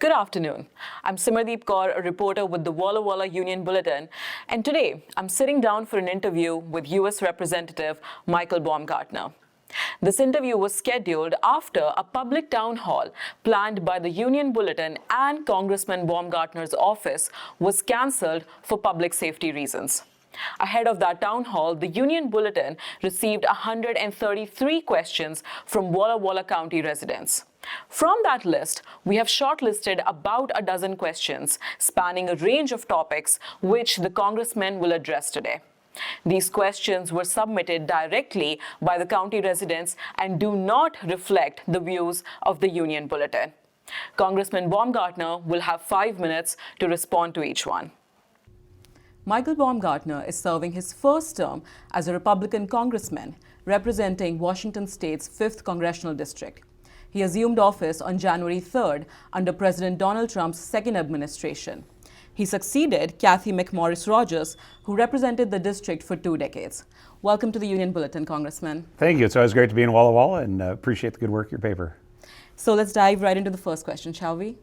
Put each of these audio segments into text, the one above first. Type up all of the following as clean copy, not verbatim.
Good afternoon. I'm Simardeep Kaur, a reporter with the Walla Walla Union-Bulletin, and today I'm sitting down for an interview with U.S. Representative Michael Baumgartner. This interview was scheduled after a public town hall planned by the Union-Bulletin and Congressman Baumgartner's office was cancelled for public safety reasons. Ahead of that town hall, the Union-Bulletin received 133 questions from Walla Walla County residents. From that list, we have shortlisted about a dozen questions spanning a range of topics which the congressman will address today. These questions were submitted directly by the county residents and do not reflect the views of the Union Bulletin. Congressman Baumgartner will have 5 minutes to respond to each one. Michael Baumgartner is serving his first term as a Republican congressman representing Washington State's 5th Congressional District. He assumed office on January 3rd under President Donald Trump's second administration. He succeeded Kathy McMorris Rogers, who represented the district for 2 decades. Welcome to the Union Bulletin, Congressman. Thank you. It's always great to be in Walla Walla and appreciate the good work of your paper. So let's dive right into the first question, shall we?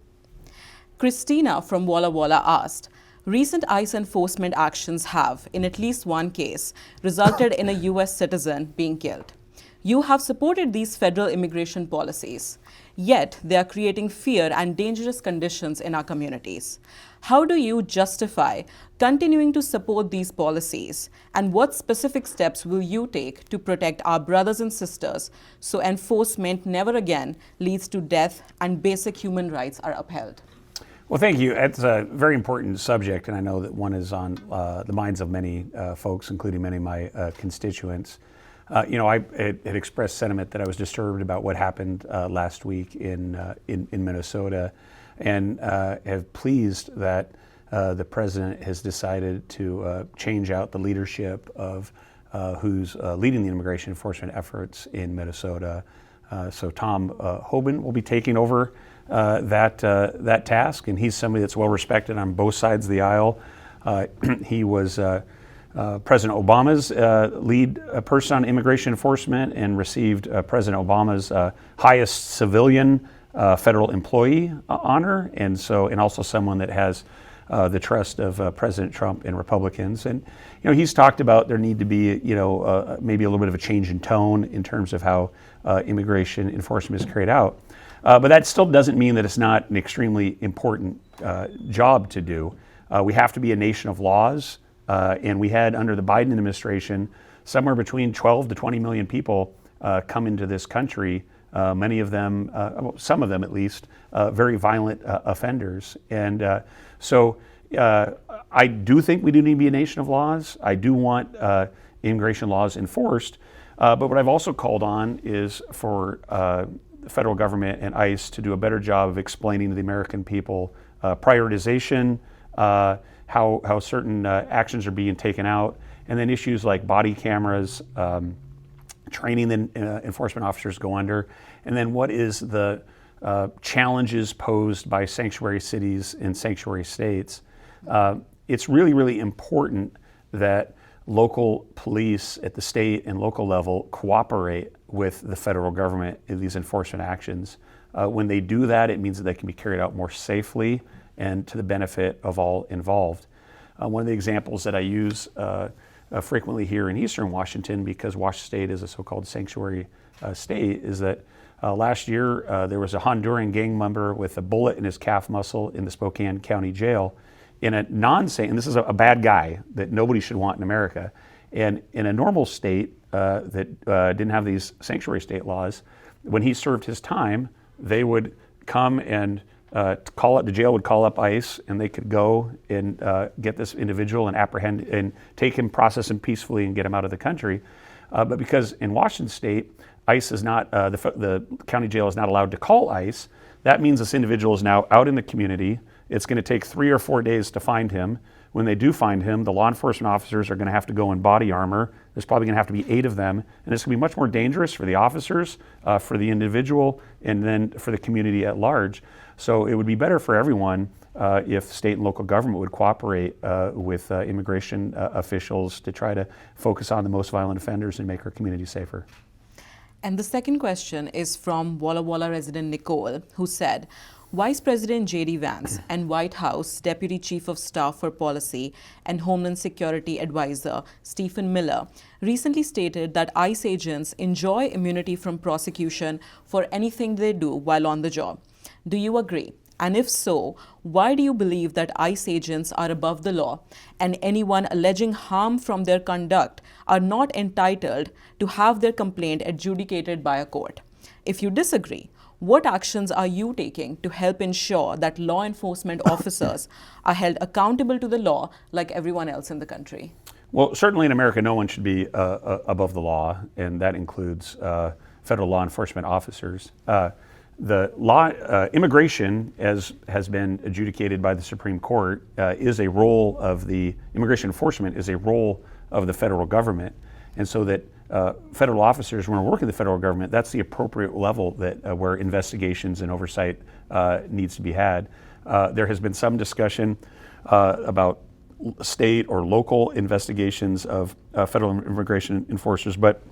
Christina from Walla Walla asked, recent ICE enforcement actions have, in at least one case, resulted in a U.S. citizen being killed. You have supported these federal immigration policies, yet they are creating fear and dangerous conditions in our communities. How do you justify continuing to support these policies, and what specific steps will you take to protect our brothers and sisters so enforcement never again leads to death and basic human rights are upheld? Well, thank you. It's a very important subject, and I know that one is on the minds of many folks, including many of my constituents. I had expressed sentiment that I was disturbed about what happened last week in Minnesota, and have pleased that the president has decided to change out the leadership of who's leading the immigration enforcement efforts in Minnesota. So Tom Hoban will be taking over that task, and he's somebody that's well respected on both sides of the aisle. He was President Obama's lead person on immigration enforcement and received President Obama's highest civilian federal employee honor, and also someone that has the trust of President Trump and Republicans. And he's talked about there need to be maybe a little bit of a change in tone in terms of how immigration enforcement is carried out. But that still doesn't mean that it's not an extremely important job to do. We have to be a nation of laws. And we had, under the Biden administration, somewhere between 12 to 20 million people come into this country, many of them, some of them at least, very violent offenders. And so I do think we do need to be a nation of laws. I do want immigration laws enforced. But what I've also called on is for the federal government and ICE to do a better job of explaining to the American people prioritization, how certain actions are being taken out, and then issues like body cameras, training that enforcement officers go under, and then what is the challenges posed by sanctuary cities and sanctuary states. It's really, really important that local police at the state and local level cooperate with the federal government in these enforcement actions. When they do that, it means that they can be carried out more safely and to the benefit of all involved. One of the examples that I use frequently here in Eastern Washington, because Washington State is a so-called sanctuary state, is that last year there was a Honduran gang member with a bullet in his calf muscle in the Spokane County Jail. In a and this is a bad guy that nobody should want in America. And in a normal state that didn't have these sanctuary state laws, when he served his time, they would come and the jail would call up ICE, and they could go and get this individual and apprehend and take him, process him peacefully, and get him out of the country. But because in Washington State, ICE is not, the county jail is not allowed to call ICE, that means this individual is now out in the community. It's going to take 3 or 4 days to find him. When they do find him, the law enforcement officers are going to have to go in body armor. There's probably going to have to be 8 of them, and it's going to be much more dangerous for the officers, for the individual, and then for the community at large. So it would be better for everyone if state and local government would cooperate with immigration officials to try to focus on the most violent offenders and make our community safer. And the second question is from Walla Walla resident Nicole, who said, Vice President J.D. Vance and White House Deputy Chief of Staff for Policy and Homeland Security Advisor Stephen Miller recently stated that ICE agents enjoy immunity from prosecution for anything they do while on the job. Do you agree? And if so, why do you believe that ICE agents are above the law and anyone alleging harm from their conduct are not entitled to have their complaint adjudicated by a court? If you disagree, what actions are you taking to help ensure that law enforcement officers are held accountable to the law like everyone else in the country? Well, certainly in America, no one should be above the law, and that includes federal law enforcement officers. The law, immigration, as has been adjudicated by the Supreme Court, is a role of the immigration enforcement is a role of the federal government, and so that federal officers, when we're working with the federal government, that's the appropriate level that where investigations and oversight needs to be had. There has been some discussion about state or local investigations of federal immigration enforcers, but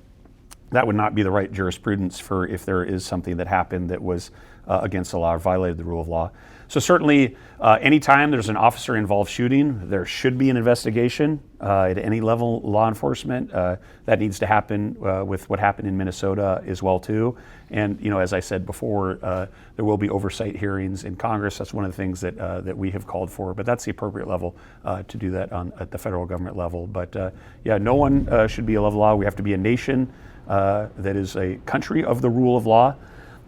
that would not be the right jurisprudence for if there is something that happened that was against the law or violated the rule of law. So certainly, anytime there's an officer-involved shooting, there should be an investigation at any level of law enforcement. That needs to happen with what happened in Minnesota as well too. And as I said before, there will be oversight hearings in Congress. That's one of the things that we have called for. But that's the appropriate level to do that at the federal government level. But yeah, no one should be above the law. We have to be a nation that is a country of the rule of law.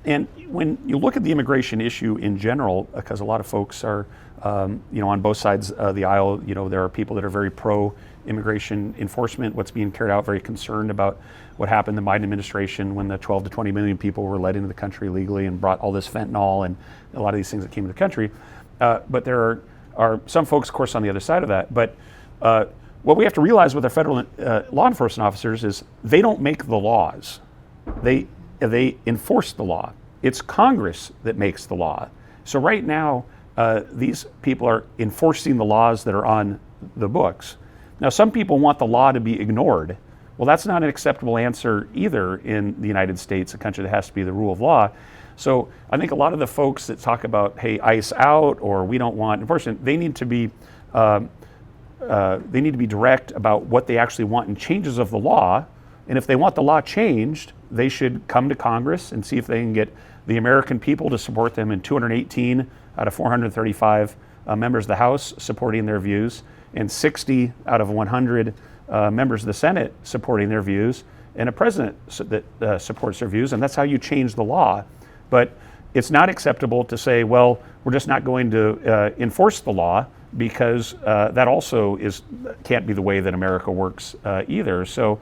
And when you look at the immigration issue in general, because a lot of folks are, on both sides of the aisle, there are people that are very pro-immigration enforcement, what's being carried out, very concerned about what happened in the Biden administration when the 12 to 20 million people were let into the country illegally and brought all this fentanyl and a lot of these things that came to the country. But there are some folks, of course, on the other side of that. But what we have to realize with our federal law enforcement officers is they don't make the laws. They enforce the law. It's Congress that makes the law. So right now, these people are enforcing the laws that are on the books. Now, some people want the law to be ignored. Well, that's not an acceptable answer either in the United States, a country that has to be the rule of law. So I think a lot of the folks that talk about, hey, ICE out, or we don't want enforcement, they need to be direct about what they actually want in changes of the law. And if they want the law changed, they should come to Congress and see if they can get the American people to support them in 218 out of 435 members of the House supporting their views, and 60 out of 100 members of the Senate supporting their views, and a president that supports their views. And that's how you change the law. But it's not acceptable to say, well, we're just not going to enforce the law, because that also can't be the way that America works either. So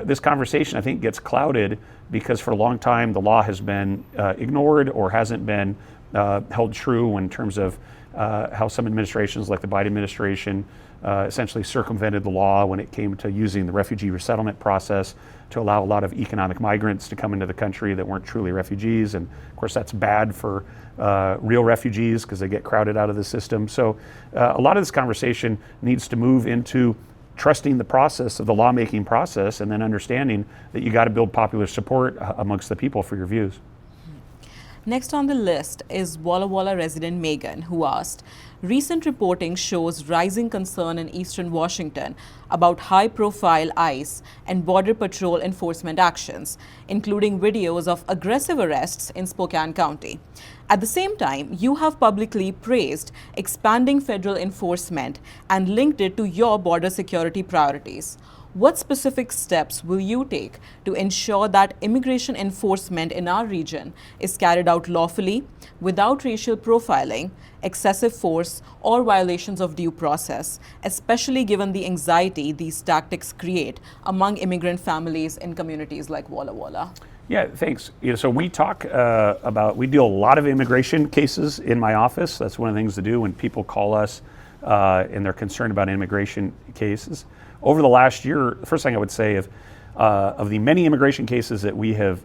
this conversation, I think, gets clouded because for a long time the law has been ignored or hasn't been held true in terms of how some administrations, like the Biden administration, essentially circumvented the law when it came to using the refugee resettlement process to allow a lot of economic migrants to come into the country that weren't truly refugees. And of course, that's bad for real refugees because they get crowded out of the system. So a lot of this conversation needs to move into trusting the process of the lawmaking process, and then understanding that you got to build popular support amongst the people for your views. Next on the list is Walla Walla resident Megan, who asked, recent reporting shows rising concern in eastern Washington about high-profile ICE and Border Patrol enforcement actions, including videos of aggressive arrests in Spokane County. At the same time, you have publicly praised expanding federal enforcement and linked it to your border security priorities. What specific steps will you take to ensure that immigration enforcement in our region is carried out lawfully, without racial profiling, excessive force, or violations of due process, especially given the anxiety these tactics create among immigrant families in communities like Walla Walla? Yeah, thanks. So we talk we deal a lot of immigration cases in my office. That's one of the things to do when people call us and they're concerned about immigration cases. Over the last year, the first thing I would say of the many immigration cases that we have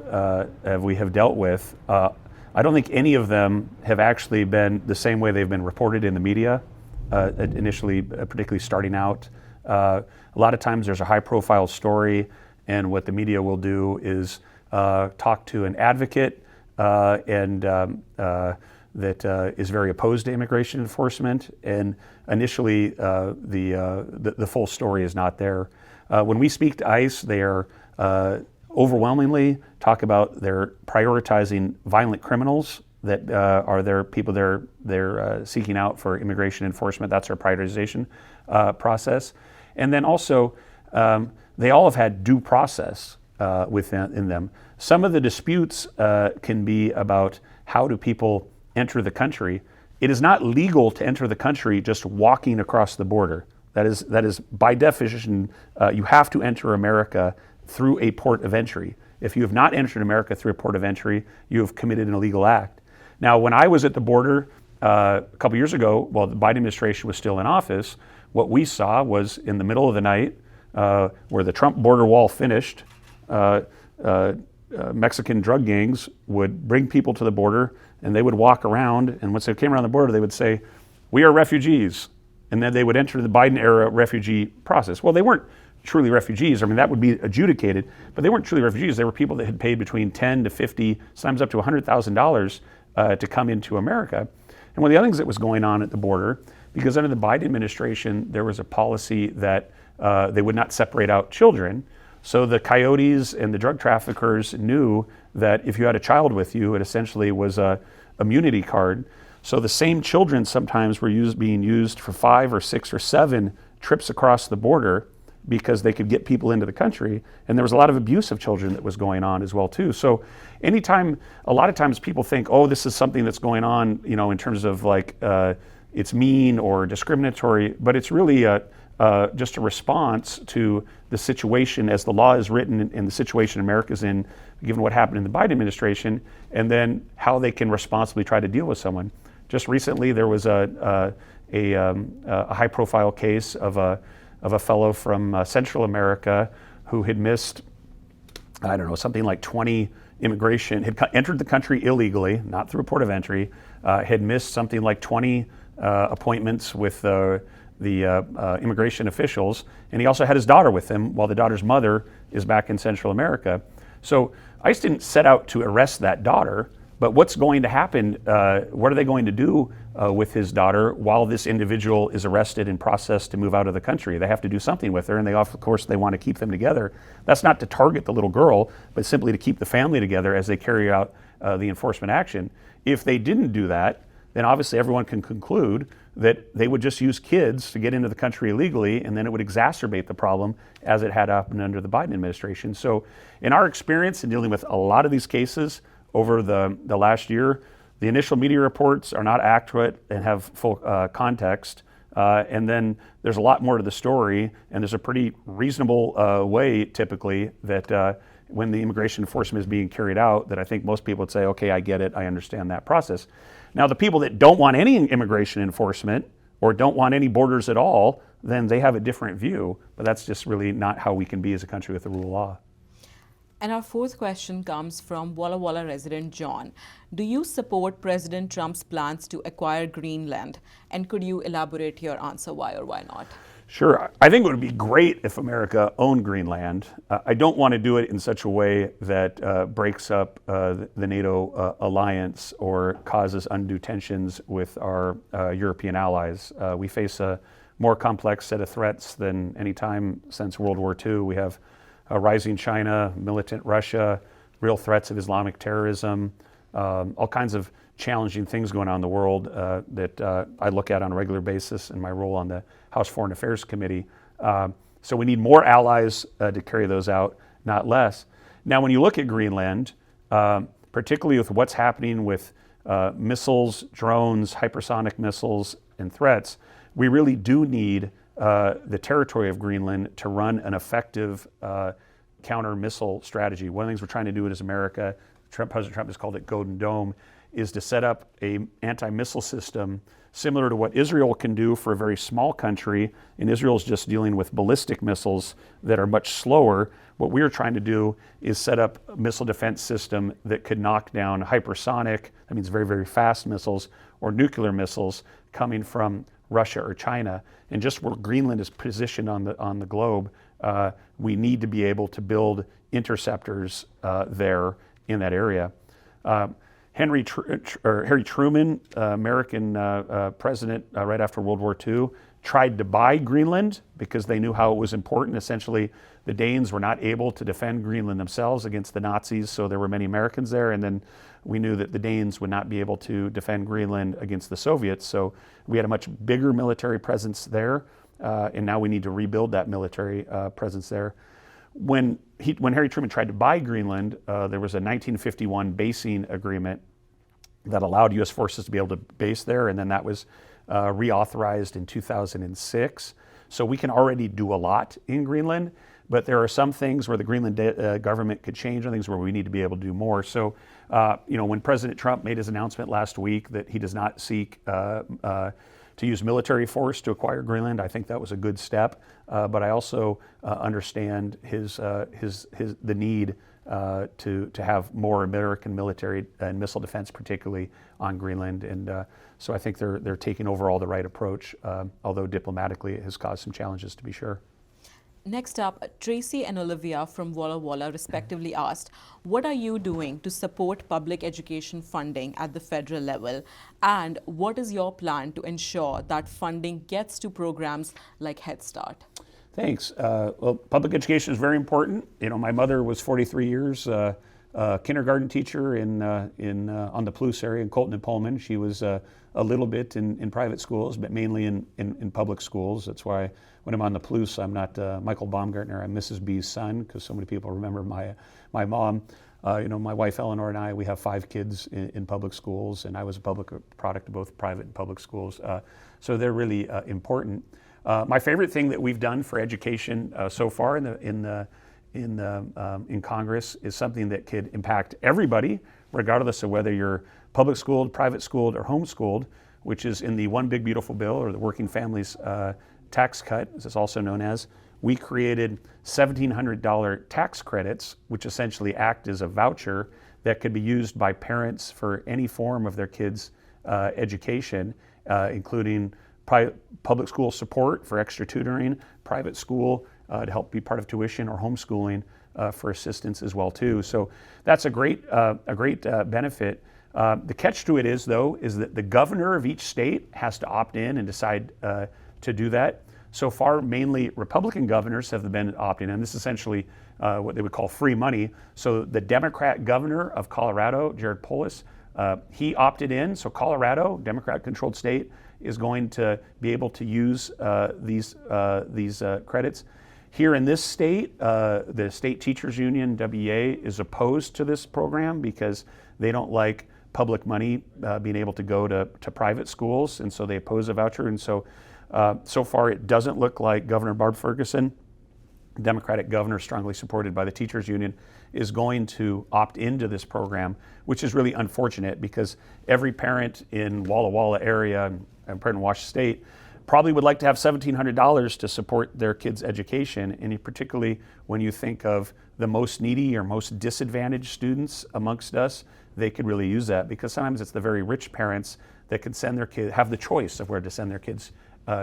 dealt with, I don't think any of them have actually been the same way they've been reported in the media initially, particularly starting out. A lot of times there's a high-profile story, and what the media will do is talk to an advocate and that is very opposed to immigration enforcement, and initially the full story is not there. When we speak to ICE, they are overwhelmingly talk about they're prioritizing violent criminals that are their people they're seeking out for immigration enforcement. That's our prioritization process. And then also, they all have had due process within them. Some of the disputes can be about how do people enter the country. It is not legal to enter the country just walking across the border. That is by definition, you have to enter America through a port of entry. If you have not entered America through a port of entry, you have committed an illegal act. Now, when I was at the border a couple years ago, while the Biden administration was still in office, what we saw was in the middle of the night, where the Trump border wall finished, Mexican drug gangs would bring people to the border, and they would walk around, and once they came around the border, they would say, "We are refugees," and then they would enter the Biden-era refugee process. Well, they weren't truly refugees. I mean, that would be adjudicated, but they weren't truly refugees. They were people that had paid between $10 to $50, sometimes up to $100,000 to come into America. And one of the other things that was going on at the border, because under the Biden administration, there was a policy that they would not separate out children. So the coyotes and the drug traffickers knew that if you had a child with you, it essentially was a immunity card. So the same children sometimes were being used for 5 or 6 or 7 trips across the border because they could get people into the country. And there was a lot of abuse of children that was going on as well too. So anytime, a lot of times people think, oh, this is something that's going on, in terms of like, it's mean or discriminatory, but it's really just a response to the situation as the law is written and the situation America's in, given what happened in the Biden administration, and then how they can responsibly try to deal with someone. Just recently, there was a high-profile case of a fellow from Central America who had missed, I don't know, something like 20 immigration, had entered the country illegally, not through a port of entry, had missed something like 20 appointments with the immigration officials, and he also had his daughter with him while the daughter's mother is back in Central America. So ICE didn't set out to arrest that daughter, but what's going to happen, what are they going to do with his daughter while this individual is arrested and processed to move out of the country? They have to do something with her, and of course they want to keep them together. That's not to target the little girl, but simply to keep the family together as they carry out the enforcement action. If they didn't do that, then obviously everyone can conclude that they would just use kids to get into the country illegally, and then it would exacerbate the problem as it had happened under the Biden administration. So in our experience in dealing with a lot of these cases over the last year, the initial media reports are not accurate and have full context. And then there's a lot more to the story, and there's a pretty reasonable way typically that when the immigration enforcement is being carried out, that I think most people would say, okay, I get it, I understand that process. Now, the people that don't want any immigration enforcement or don't want any borders at all, then they have a different view, but that's just really not how we can be as a country with the rule of law. And our fourth question comes from Walla Walla resident John. Do you support President Trump's plans to acquire Greenland? And could you elaborate your answer why or why not? Sure. I think it would be great if America owned Greenland. I don't want to do it in such a way that breaks up the NATO alliance or causes undue tensions with our European allies. We face a more complex set of threats than any time since World War II. We have rising China, militant Russia, real threats of Islamic terrorism, all kinds of challenging things going on in the world that I look at on a regular basis in my role on the House Foreign Affairs Committee. So we need more allies to carry those out, not less. Now, when you look at Greenland, particularly with what's happening with missiles, drones, hypersonic missiles, and threats, we really do need the territory of Greenland to run an effective counter-missile strategy. One of the things we're trying to do as America, President Trump has called it Golden Dome, is to set up an anti-missile system similar to what Israel can do for a very small country, and Israel's just dealing with ballistic missiles that are much slower. What we're trying to do is set up a missile defense system that could knock down hypersonic, that means very, very fast missiles, or nuclear missiles coming from Russia or China. And just where Greenland is positioned on the globe, we need to be able to build interceptors there in that area. Harry Truman, American president right after World War II, tried to buy Greenland because they knew how it was important. Essentially, the Danes were not able to defend Greenland themselves against the Nazis, so there were many Americans there. And then we knew that the Danes would not be able to defend Greenland against the Soviets, so we had a much bigger military presence there, and now we need to rebuild that military presence there. When Harry Truman tried to buy Greenland, there was a 1951 basing agreement that allowed U.S. forces to be able to base there, and then that was reauthorized in 2006. So we can already do a lot in Greenland, but there are some things where the Greenland government could change and things where we need to be able to do more. So, when President Trump made his announcement last week that he does not seek to use military force to acquire Greenland, I think that was a good step. But I also understand the need to have more American military and missile defense, particularly on Greenland. And so I think they're taking overall the right approach, although diplomatically it has caused some challenges, to be sure. Next up, Tracy and Olivia from Walla Walla respectively asked, what are you doing to support public education funding at the federal level? And what is your plan to ensure that funding gets to programs like Head Start? Thanks. Well, public education is very important. My mother was 43 years kindergarten teacher on the Palouse area in Colton and Pullman. She was a little bit in private schools, but mainly in public schools. That's why when I'm on the Palouse, I'm not Michael Baumgartner. I'm Mrs. B's son, because so many people remember my mom. My wife Eleanor and I, we have 5 kids in public schools, and I was a public product of both private and public schools. So they're really important. My favorite thing that we've done for education so far in Congress is something that could impact everybody, regardless of whether you're public schooled, private schooled, or homeschooled, which is in the One Big Beautiful Bill, or the Working Families Tax Cut, as it's also known as. We created $1,700 tax credits, which essentially act as a voucher that could be used by parents for any form of their kids' education, including public school support for extra tutoring, private school to help be part of tuition, or homeschooling for assistance as well too. So that's a great benefit. The catch to it is that the governor of each state has to opt in and decide to do that. So far, mainly Republican governors have been opting in. This is essentially what they would call free money. So the Democrat governor of Colorado, Jared Polis, he opted in. So Colorado, Democrat-controlled state, is going to be able to use these credits. Here in this state, the State Teachers Union, WEA, is opposed to this program because they don't like public money being able to go to private schools, and so they oppose a voucher. And so far it doesn't look like Governor Barb Ferguson, Democratic governor strongly supported by the Teachers Union, is going to opt into this program, which is really unfortunate because every parent in Walla Walla area and parent in Washington State probably would like to have $1,700 to support their kids' education, and particularly when you think of the most needy or most disadvantaged students amongst us, they could really use that, because sometimes it's the very rich parents that can send their kids, have the choice of where to send their kids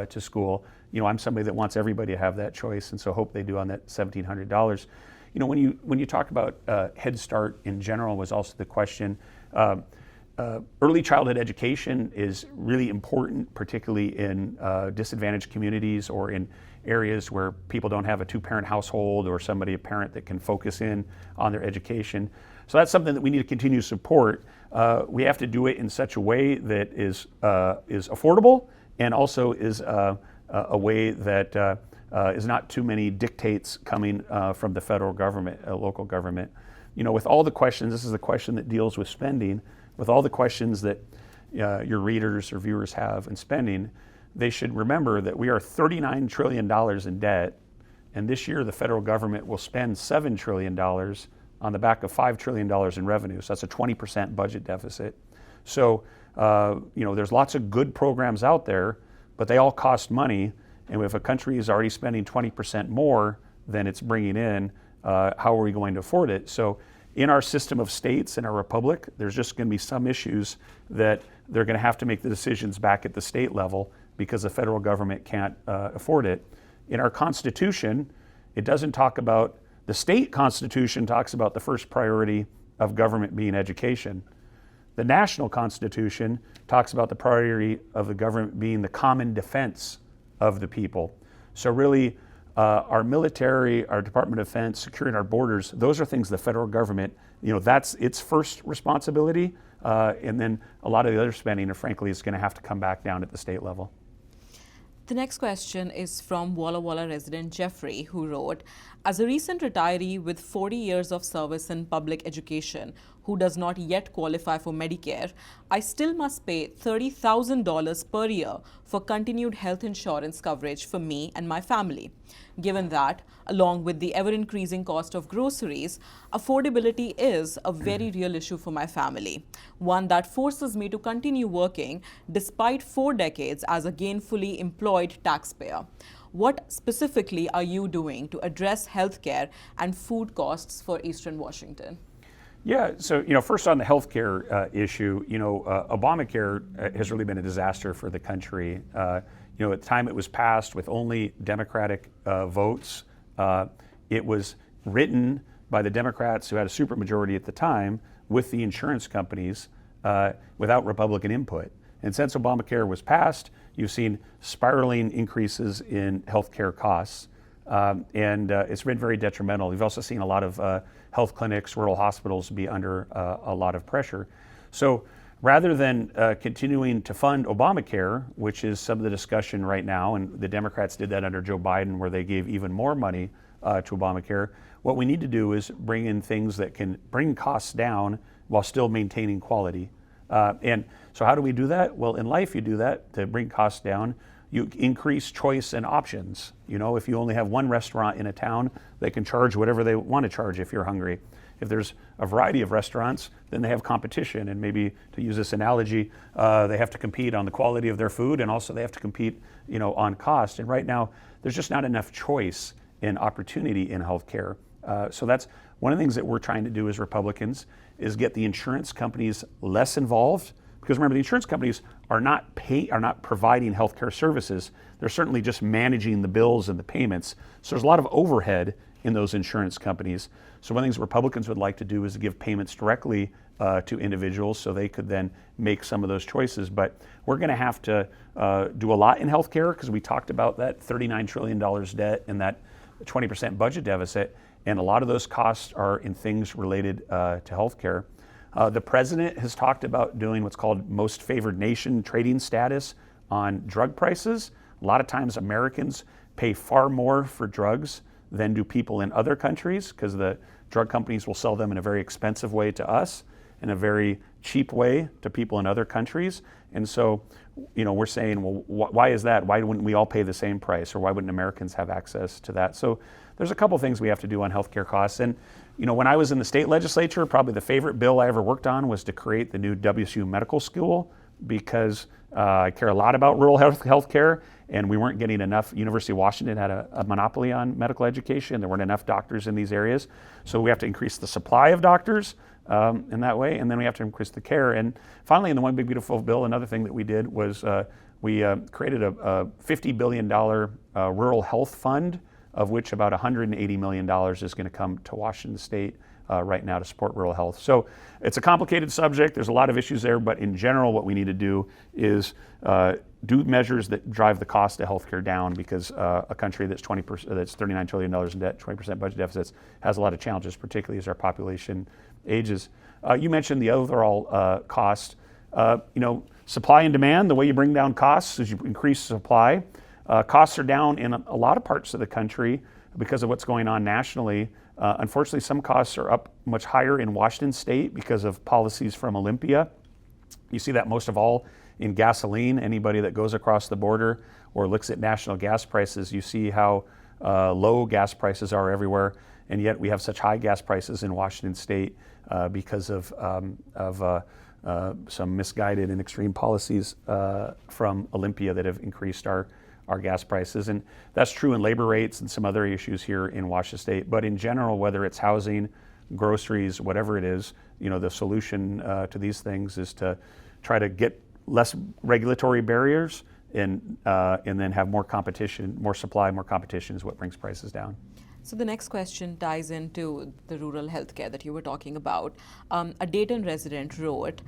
to school. I'm somebody that wants everybody to have that choice, and so hope they do on that $1,700. When you talk about Head Start in general was also the question. Early childhood education is really important, particularly in disadvantaged communities or in areas where people don't have a 2-parent household, or a parent that can focus in on their education. So that's something that we need to continue to support. We have to do it in such a way that is affordable, and also is a way that is not too many dictates coming from the federal government, local government. With all the questions, this is a question that deals with spending. With all the questions that your readers or viewers have in spending, they should remember that we are $39 trillion in debt, and this year the federal government will spend $7 trillion on the back of $5 trillion in revenue. So that's a 20% budget deficit. So there's lots of good programs out there, but they all cost money, and if a country is already spending 20% more than it's bringing in, how are we going to afford it? So in our system of states, in our republic, there's just going to be some issues that they're going to have to make the decisions back at the state level because the federal government can't afford it. In our Constitution, it doesn't talk about, the state constitution talks about the first priority of government being education. The national constitution talks about the priority of the government being the common defense of the people. So really, our military, our Department of Defense, securing our borders, those are things the federal government, that's its first responsibility. And then a lot of the other spending, frankly, is going to have to come back down at the state level. The next question is from Walla Walla resident Jeffrey, who wrote, as a recent retiree with 40 years of service in public education who does not yet qualify for Medicare, I still must pay $30,000 per year for continued health insurance coverage for me and my family. Given that, along with the ever-increasing cost of groceries, affordability is a very real issue for my family, one that forces me to continue working despite 4 decades as a gainfully employed taxpayer. What specifically are you doing to address healthcare and food costs for Eastern Washington? Yeah, so first on the healthcare issue, Obamacare has really been a disaster for the country. At the time it was passed with only Democratic votes, it was written by the Democrats who had a supermajority at the time with the insurance companies without Republican input. And since Obamacare was passed, you've seen spiraling increases in healthcare costs, and it's been very detrimental. You've also seen a lot of health clinics, rural hospitals be under a lot of pressure. So rather than continuing to fund Obamacare, which is some of the discussion right now, and the Democrats did that under Joe Biden where they gave even more money to Obamacare, what we need to do is bring in things that can bring costs down while still maintaining quality. And so how do we do that? Well, in life you do that to bring costs down. You increase choice and options. If you only have one restaurant in a town, they can charge whatever they want to charge if you're hungry. If there's a variety of restaurants, then they have competition, and maybe, to use this analogy, they have to compete on the quality of their food, and also they have to compete, on cost. And right now, there's just not enough choice and opportunity in healthcare. So that's one of the things that we're trying to do as Republicans, is get the insurance companies less involved. Because remember, the insurance companies are not providing healthcare services. They're certainly just managing the bills and the payments. So there's a lot of overhead in those insurance companies. So one of the things Republicans would like to do is to give payments directly to individuals so they could then make some of those choices. But we're going to have to do a lot in healthcare, because we talked about that $39 trillion debt and that 20% budget deficit. And a lot of those costs are in things related to healthcare. The president has talked about doing what's called most favored nation trading status on drug prices. A lot of times Americans pay far more for drugs than do people in other countries, because the drug companies will sell them in a very expensive way to us, in a very cheap way to people in other countries. And so, we're saying, well, why is that? Why wouldn't we all pay the same price, or why wouldn't Americans have access to that? So there's a couple things we have to do on healthcare costs. And when I was in the state legislature, probably the favorite bill I ever worked on was to create the new WSU Medical School, because I care a lot about rural healthcare, and we weren't getting enough. University of Washington had a monopoly on medical education. There weren't enough doctors in these areas. So we have to increase the supply of doctors in that way, and then we have to increase the care. And finally, in the One Big Beautiful Bill, another thing that we did was we created a $50 billion rural health fund, of which about $180 million is going to come to Washington State right now to support rural health. So it's a complicated subject. There's a lot of issues there, but in general, what we need to do is do measures that drive the cost of healthcare down, because a country that's $39 trillion in debt, 20% budget deficits, has a lot of challenges, particularly as our population ages. You mentioned the overall cost. Supply and demand, the way you bring down costs is you increase supply. Costs are down in a lot of parts of the country because of what's going on nationally. Unfortunately, some costs are up much higher in Washington State because of policies from Olympia. You see that most of all in gasoline. Anybody that goes across the border or looks at national gas prices, you see how low gas prices are everywhere, and yet we have such high gas prices in Washington State because of some misguided and extreme policies from Olympia that have increased our gas prices. And that's true in labor rates and some other issues here in Washington State. But in general, whether it's housing, groceries, whatever it is, the solution to these things is to try to get less regulatory barriers and then have more competition, more supply, more competition is what brings prices down. So the next question ties into the rural healthcare that you were talking about. A Dayton resident wrote,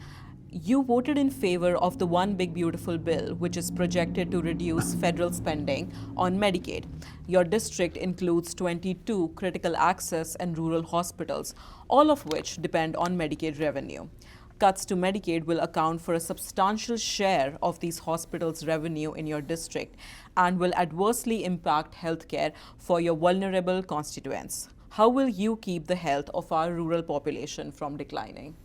You voted in favor of the One Big Beautiful Bill, which is projected to reduce federal spending on Medicaid. Your district includes 22 critical access and rural hospitals, all of which depend on Medicaid revenue. Cuts to Medicaid will account for a substantial share of these hospitals' revenue in your district and will adversely impact healthcare for your vulnerable constituents. How will you keep the health of our rural population from declining?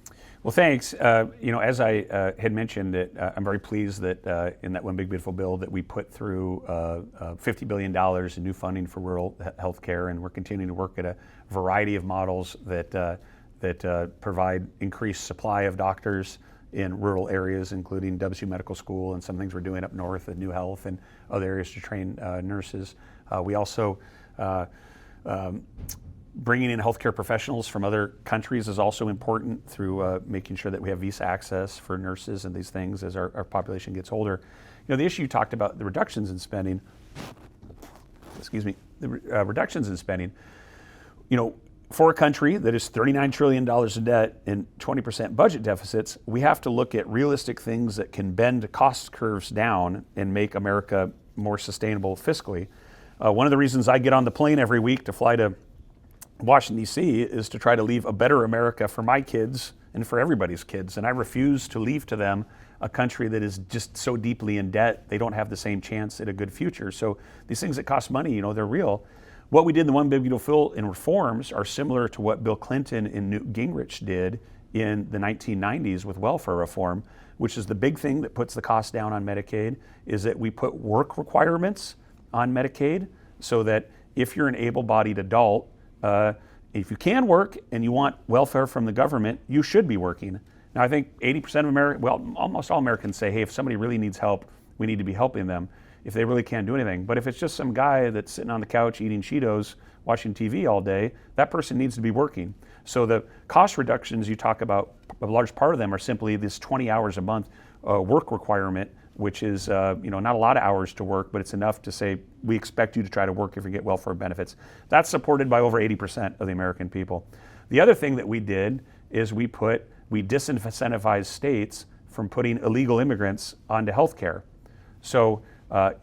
Well, thanks. As I had mentioned, that I'm very pleased that in that One Big Beautiful Bill that we put through $50 billion in new funding for rural health care, and we're continuing to work at a variety of models that provide increased supply of doctors in rural areas, including WSU Medical School and some things we're doing up north at New Health and other areas to train nurses. We also bringing in healthcare professionals from other countries is also important through making sure that we have visa access for nurses and these things as our population gets older. The issue you talked about, the reductions in spending, reductions in spending, for a country that is $39 trillion in debt and 20% budget deficits, we have to look at realistic things that can bend cost curves down and make America more sustainable fiscally. One of the reasons I get on the plane every week to fly to Washington, D.C. is to try to leave a better America for my kids and for everybody's kids. And I refuse to leave to them a country that is just so deeply in debt, they don't have the same chance at a good future. So these things that cost money, they're real. What we did in the One Big Beautiful Bill in reforms are similar to what Bill Clinton and Newt Gingrich did in the 1990s with welfare reform, which is the big thing that puts the cost down on Medicaid, is that we put work requirements on Medicaid so that if you're an able-bodied adult, if you can work and you want welfare from the government, you should be working. Now, I think 80% of Americans, almost all Americans say, hey, if somebody really needs help, we need to be helping them if they really can't do anything. But if it's just some guy that's sitting on the couch eating Cheetos, watching TV all day, that person needs to be working. So the cost reductions you talk about, a large part of them are simply this 20 hours a month work requirement, which is not a lot of hours to work, but it's enough to say we expect you to try to work if you get welfare benefits. That's supported by over 80% of the American people. The other thing that we did is we disincentivized states from putting illegal immigrants onto health care. So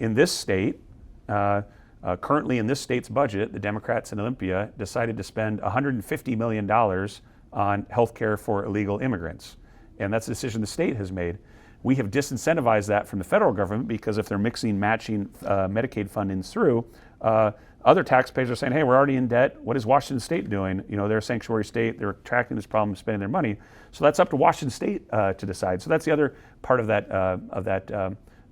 in this state, currently in this state's budget, the Democrats in Olympia decided to spend $150 million on health care for illegal immigrants. And that's a decision the state has made. We have disincentivized that from the federal government because if they're matching Medicaid fundings through, other taxpayers are saying, hey, we're already in debt. What is Washington State doing? They're a sanctuary state. They're tracking this problem, spending their money. So that's up to Washington State to decide. So that's the other part of that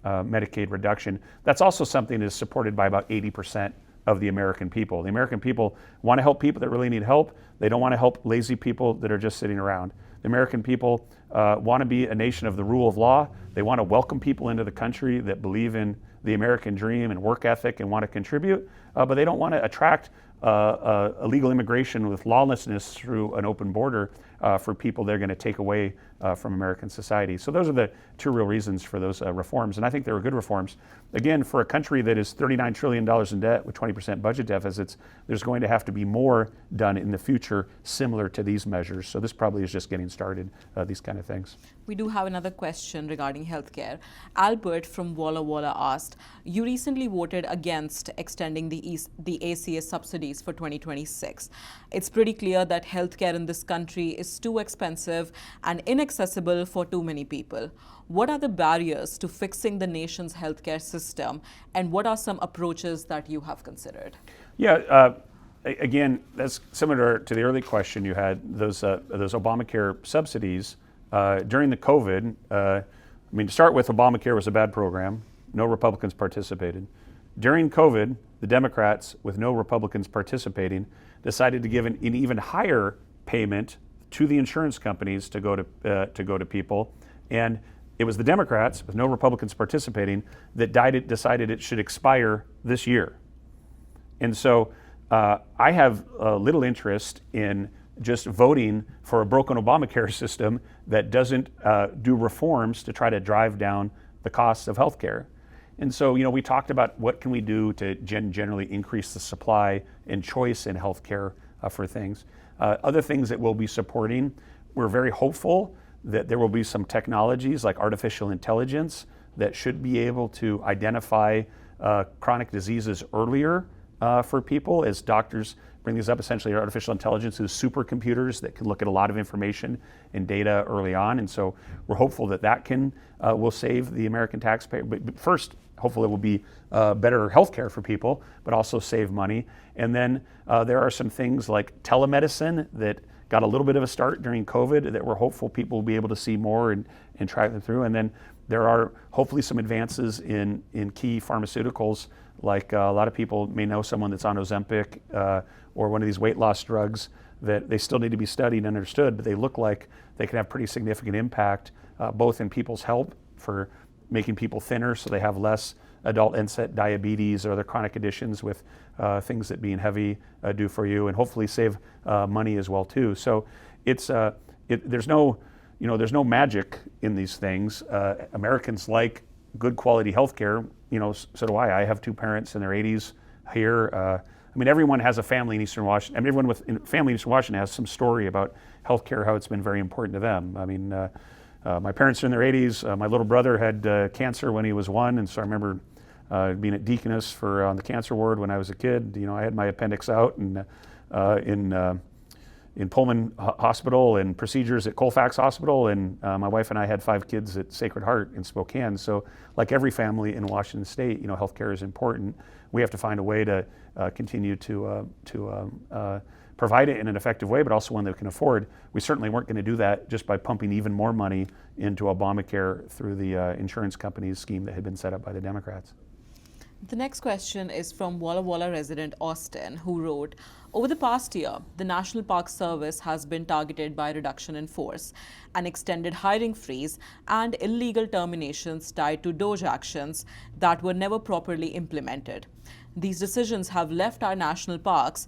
Medicaid reduction. That's also something that is supported by about 80% of the American people. The American people want to help people that really need help. They don't want to help lazy people that are just sitting around. The American people want to be a nation of the rule of law. They want to welcome people into the country that believe in the American dream and work ethic and want to contribute, but they don't want to attract illegal immigration with lawlessness through an open border for people they're going to take away from American society. So those are the two real reasons for those reforms, and I think they were good reforms. Again, for a country that is $39 trillion in debt with 20% budget deficits, there's going to have to be more done in the future similar to these measures. So this probably is just getting started, these kind of things. We do have another question regarding healthcare. Albert from Walla Walla asked, you recently voted against extending the ACA subsidies for 2026. It's pretty clear that healthcare in this country is too expensive and inaccessible for too many people. What are the barriers to fixing the nation's healthcare system, and what are some approaches that you have considered? Yeah, again, that's similar to the early question you had. Those Obamacare subsidies during the COVID. To start with, Obamacare was a bad program. No Republicans participated. During COVID, the Democrats, with no Republicans participating, decided to give an even higher payment to the insurance companies to go to people, and it was the Democrats, with no Republicans participating, that decided it should expire this year. And so I have little interest in just voting for a broken Obamacare system that doesn't do reforms to try to drive down the costs of healthcare. And so, we talked about what can we do to generally increase the supply and choice in healthcare for things. Other things that we'll be supporting, we're very hopeful that there will be some technologies like artificial intelligence that should be able to identify chronic diseases earlier for people. As doctors bring these up, essentially artificial intelligence is supercomputers that can look at a lot of information and data early on. And so we're hopeful that that will save the American taxpayer. But first, hopefully it will be better healthcare for people, but also save money. And then there are some things like telemedicine that got a little bit of a start during COVID that we're hopeful people will be able to see more and track them through. And then there are hopefully some advances in key pharmaceuticals, like a lot of people may know someone that's on Ozempic or one of these weight loss drugs that they still need to be studied and understood, but they look like they can have pretty significant impact both in people's health for making people thinner so they have less adult onset diabetes or other chronic conditions with things that being heavy do for you, and hopefully save money as well too. So there's no magic in these things. Americans like good quality health care. So do I. I have two parents in their 80s here. Everyone has a family in Eastern Washington. Everyone with family in Eastern Washington has some story about health care, how it's been very important to them. My parents are in their 80s. My little brother had cancer when he was 1, and so I remember being at Deaconess on the cancer ward when I was a kid. I had my appendix out and in Pullman Hospital and procedures at Colfax Hospital, and my wife and I had 5 kids at Sacred Heart in Spokane. So like every family in Washington State, healthcare is important. We have to find a way to continue to provide it in an effective way, but also one that we can afford. We certainly weren't going to do that just by pumping even more money into Obamacare through the insurance companies scheme that had been set up by the Democrats. The next question is from Walla Walla resident Austin, who wrote, over the past year, the National Park Service has been targeted by reduction in force, an extended hiring freeze, and illegal terminations tied to DOGE actions that were never properly implemented. These decisions have left our national parks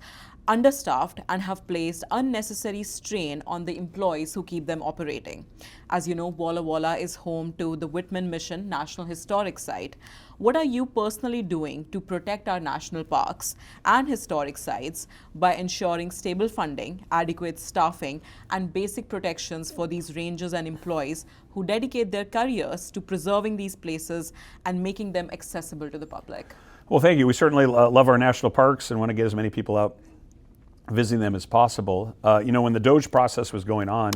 understaffed and have placed unnecessary strain on the employees who keep them operating. As you know, Walla Walla is home to the Whitman Mission National Historic Site. What are you personally doing to protect our national parks and historic sites by ensuring stable funding, adequate staffing, and basic protections for these rangers and employees who dedicate their careers to preserving these places and making them accessible to the public? Well, thank you. We certainly love our national parks and want to get as many people out visiting them as possible. When the DOGE process was going on,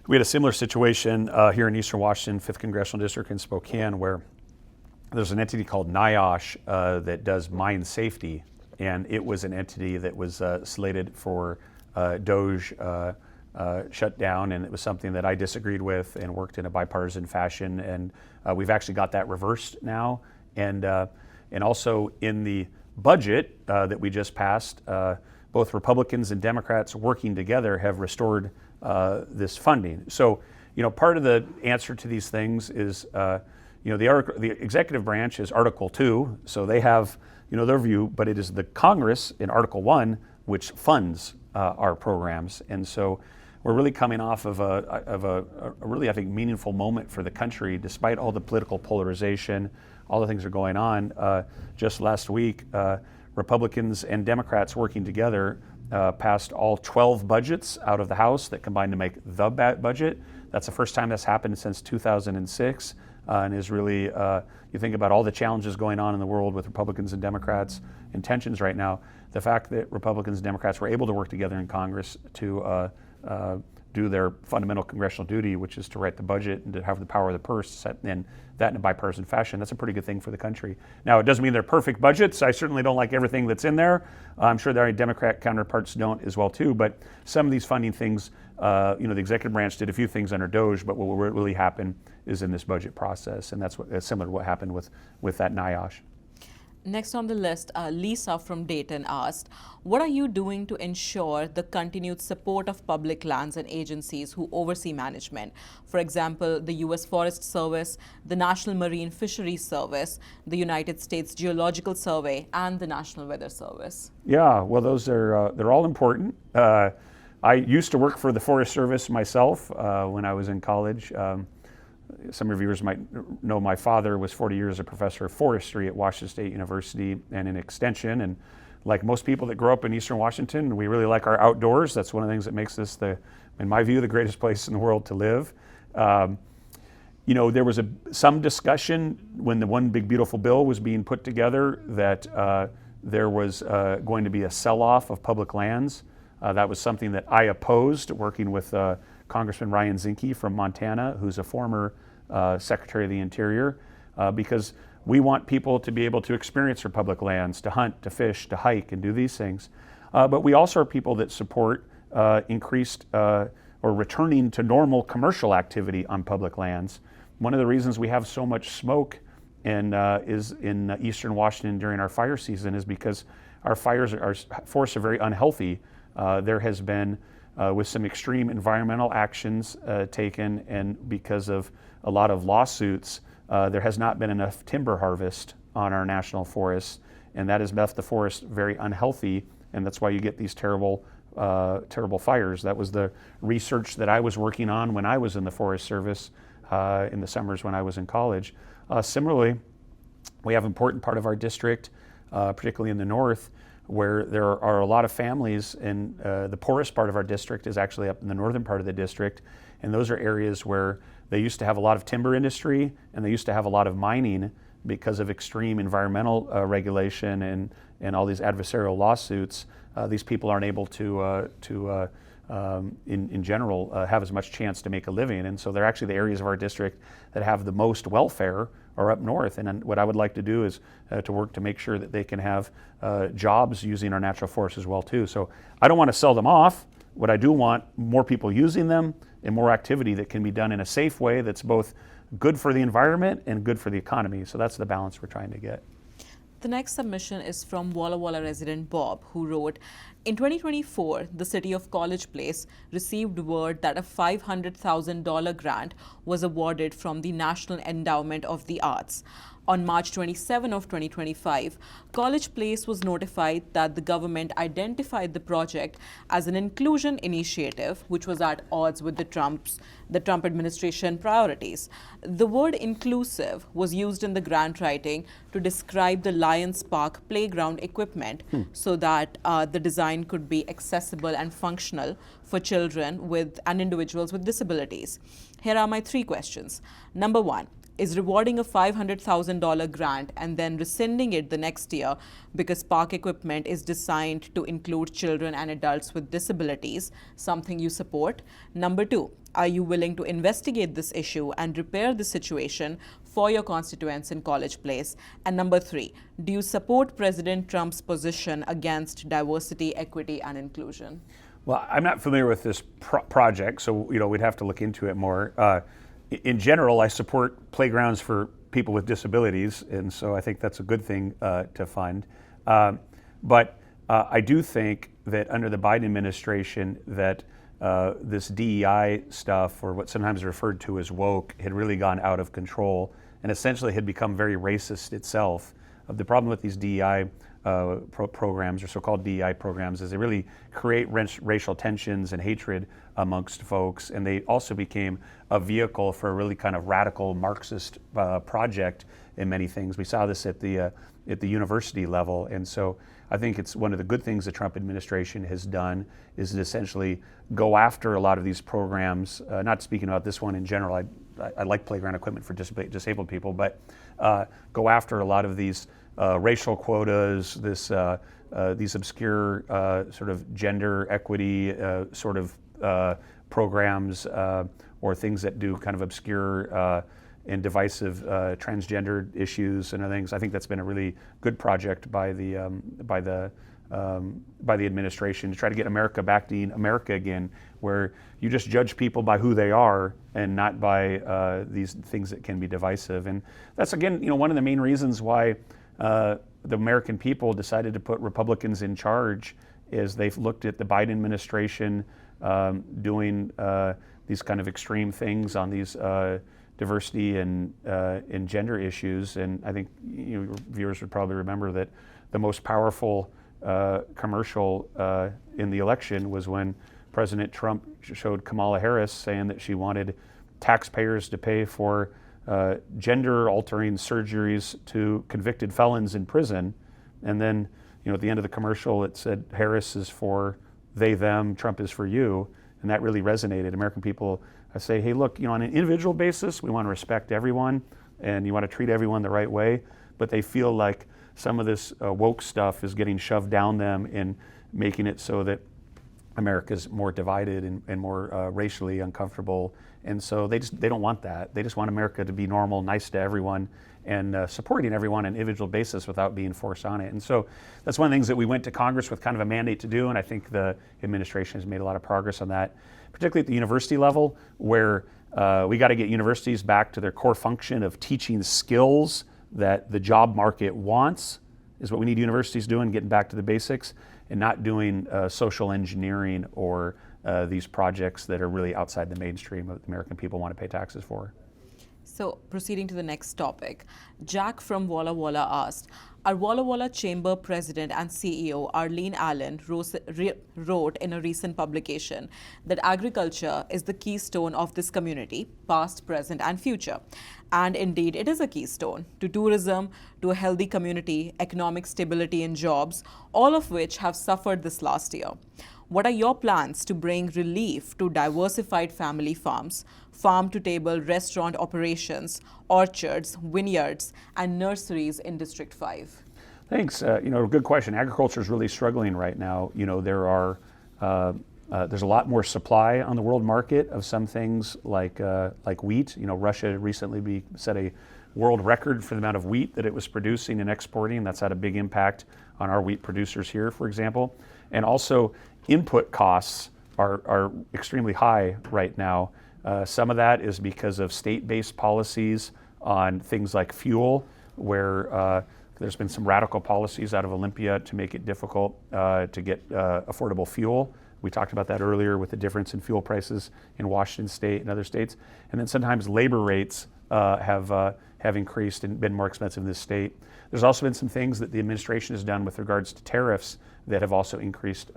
we had a similar situation here in Eastern Washington, 5th Congressional District in Spokane, where there's an entity called NIOSH that does mine safety, and it was an entity that was slated for DOGE shutdown, and it was something that I disagreed with and worked in a bipartisan fashion, and we've actually got that reversed now, and also in the budget that we just passed, both Republicans and Democrats working together have restored this funding. So, part of the answer to these things is, the executive branch is Article 2, so they have, their view, but it is the Congress in Article 1 which funds our programs. And so we're really coming off of a really, I think, meaningful moment for the country, despite all the political polarization, all the things that are going on. Just last week, Republicans and Democrats working together passed all 12 budgets out of the House that combined to make the budget. That's the first time that's happened since 2006, and is really, you think about all the challenges going on in the world with Republicans and Democrats and tensions right now, the fact that Republicans and Democrats were able to work together in Congress to do their fundamental congressional duty, which is to write the budget and to have the power of the purse set in that in a bipartisan fashion. That's a pretty good thing for the country. Now, it doesn't mean they're perfect budgets. I certainly don't like everything that's in there. I'm sure their Democrat counterparts don't as well too, but some of these funding things, the executive branch did a few things under DOGE, but what will really happen is in this budget process, and that's similar to what happened with that NIOSH. Next on the list, Lisa from Dayton asked, what are you doing to ensure the continued support of public lands and agencies who oversee management? For example, the U.S. Forest Service, the National Marine Fisheries Service, the United States Geological Survey, and the National Weather Service. Yeah, well, those are they're all important. I used to work for the Forest Service myself when I was in college. Some of your viewers might know my father was 40 years a professor of forestry at Washington State University and in extension. And like most people that grow up in Eastern Washington, we really like our outdoors. That's one of the things that makes this, in my view, the greatest place in the world to live. There was some discussion when the One Big Beautiful Bill was being put together that there was going to be a sell-off of public lands. That was something that I opposed, working with Congressman Ryan Zinke from Montana, who's a former Secretary of the Interior, because we want people to be able to experience their public lands, to hunt, to fish, to hike, and do these things. But we also are people that support increased or returning to normal commercial activity on public lands. One of the reasons we have so much smoke is in eastern Washington during our fire season is because our forests are very unhealthy. There has been, with some extreme environmental actions taken, and because of a lot of lawsuits, there has not been enough timber harvest on our national forests, and that has left the forest very unhealthy, and that's why you get these terrible fires. That was the research that I was working on when I was in the Forest Service in the summers when I was in college. Similarly, we have an important part of our district, particularly in the north, where there are a lot of families, and the poorest part of our district is actually up in the northern part of the district, and those are areas where they used to have a lot of timber industry, and they used to have a lot of mining because of extreme environmental regulation and all these adversarial lawsuits. These people aren't able to in general, have as much chance to make a living. And so they're actually the areas of our district that have the most welfare are up north. And what I would like to do is to work to make sure that they can have jobs using our natural forests as well too. So I don't want to sell them off. What I do want, more people using them and more activity that can be done in a safe way that's both good for the environment and good for the economy. So that's the balance we're trying to get. The next submission is from Walla Walla resident Bob, who wrote, in 2024, the city of College Place received word that a $500,000 grant was awarded from the National Endowment of the Arts. On March 27 of 2025, College Place was notified that the government identified the project as an inclusion initiative, which was at odds with the Trump administration priorities. The word inclusive was used in the grant writing to describe the Lions Park playground equipment so that the design could be accessible and functional for children and individuals with disabilities. Here are my 3 questions. Number 1. Is rewarding a $500,000 grant and then rescinding it the next year because park equipment is designed to include children and adults with disabilities something you support? Number 2, are you willing to investigate this issue and repair the situation for your constituents in College Place? And number 3, do you support President Trump's position against diversity, equity, and inclusion? Well, I'm not familiar with this project, so we'd have to look into it more. In general, I support playgrounds for people with disabilities, and so I think that's a good thing to fund. But I do think that under the Biden administration that this DEI stuff, or what sometimes is referred to as woke, had really gone out of control and essentially had become very racist itself. The problem with these DEI programs, or so-called DEI programs, is they really create racial tensions and hatred amongst folks, and they also became a vehicle for a really kind of radical Marxist project in many things. We saw this at the university level, and so I think it's one of the good things the Trump administration has done is to essentially go after a lot of these programs. Not speaking about this one in general, I like playground equipment for disabled people, but go after a lot of these racial quotas, these obscure sort of gender equity sort of programs, or things that do kind of obscure and divisive transgender issues and other things. I think that's been a really good project by the administration to try to get America back to being America again, where you just judge people by who they are and not by these things that can be divisive. And that's, again, one of the main reasons why the American people decided to put Republicans in charge, is they've looked at the Biden administration doing these kind of extreme things on these diversity and gender issues. And I think viewers would probably remember that the most powerful commercial in the election was when President Trump showed Kamala Harris saying that she wanted taxpayers to pay for gender-altering surgeries to convicted felons in prison. And then, at the end of the commercial, it said Harris is for they, them, Trump is for you. And that really resonated. American people I say, hey, look, on an individual basis, we want to respect everyone and you want to treat everyone the right way, but they feel like some of this woke stuff is getting shoved down them and making it so that America's more divided and more racially uncomfortable. And so they don't want that. They just want America to be normal, nice to everyone, and supporting everyone on an individual basis without being forced on it. And so that's one of the things that we went to Congress with kind of a mandate to do, and I think the administration has made a lot of progress on that, particularly at the university level, where we got to get universities back to their core function of teaching skills that the job market wants, is what we need universities doing, getting back to the basics, and not doing social engineering or these projects that are really outside the mainstream of the American people want to pay taxes for. So proceeding to the next topic, Jack from Walla Walla asked, our Walla Walla Chamber President and CEO Arlene Allen wrote in a recent publication that agriculture is the keystone of this community, past, present, and future. And indeed, it is a keystone to tourism, to a healthy community, economic stability and jobs, all of which have suffered this last year. What are your plans to bring relief to diversified family farms, farm-to-table restaurant operations, orchards, vineyards, and nurseries in District 5? Thanks. Good question. Agriculture is really struggling right now. There's a lot more supply on the world market of some things like wheat. Russia recently set a world record for the amount of wheat that it was producing and exporting. That's had a big impact on our wheat producers here, for example. And also, input costs are extremely high right now. Some of that is because of state-based policies on things like fuel, where there's been some radical policies out of Olympia to make it difficult to get affordable fuel. We talked about that earlier with the difference in fuel prices in Washington State and other states. And then sometimes labor rates have increased and been more expensive in this state. There's also been some things that the administration has done with regards to tariffs that have also increased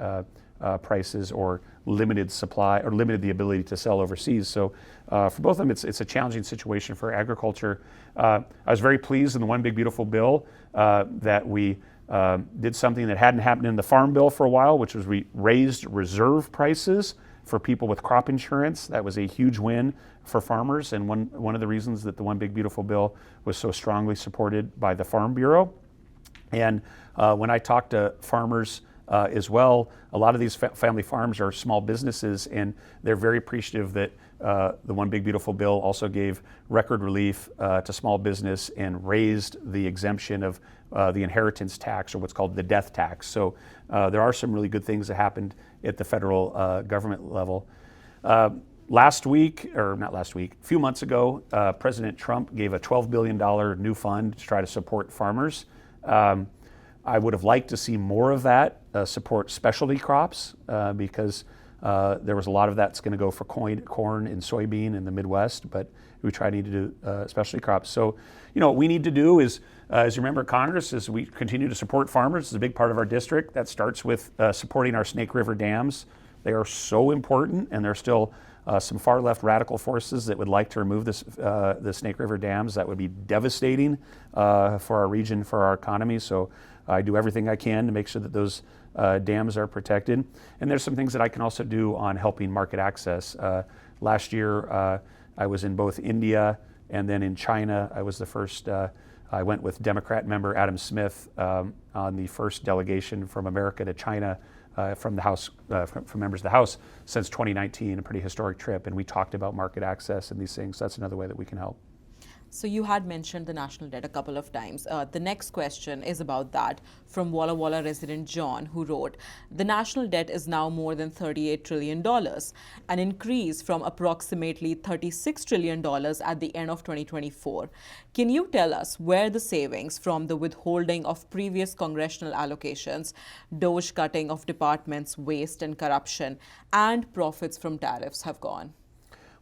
prices or limited supply or limited the ability to sell overseas. So for both of them, it's a challenging situation for agriculture. I was very pleased in the One Big Beautiful Bill that we did something that hadn't happened in the Farm Bill for a while, which was we raised reserve prices for people with crop insurance. That was a huge win for farmers, and one of the reasons that the One Big Beautiful Bill was so strongly supported by the Farm Bureau. And when I talk to farmers as well, a lot of these family farms are small businesses, and they're very appreciative that the One Big Beautiful Bill also gave record relief to small business and raised the exemption of the inheritance tax, or what's called the death tax. So there are some really good things that happened at the federal government level. A few months ago, President Trump gave a $12 billion new fund to try to support farmers. I would have liked to see more of that support specialty crops because there was a lot of that's going to go for corn and soybean in the Midwest, but we need to do specialty crops. So, what we need to do is, as you remember at Congress, is we continue to support farmers. It's a big part of our district. That starts with supporting our Snake River dams. They are so important, and there's still some far left radical forces that would like to remove the Snake River dams. That would be devastating for our region, for our economy. So I do everything I can to make sure that those dams are protected. And there's some things that I can also do on helping market access. Last year, I was in both India and then in China. I was the first, I went with Democrat member Adam Smith on the first delegation from America to China from the House, from members of the House since 2019, a pretty historic trip. And we talked about market access and these things. That's another way that we can help. So you had mentioned the national debt a couple of times. The next question is about that from Walla Walla resident John, who wrote, the national debt is now more than $38 trillion, an increase from approximately $36 trillion at the end of 2024. Can you tell us where the savings from the withholding of previous congressional allocations, DOGE cutting of departments, waste and corruption, and profits from tariffs have gone?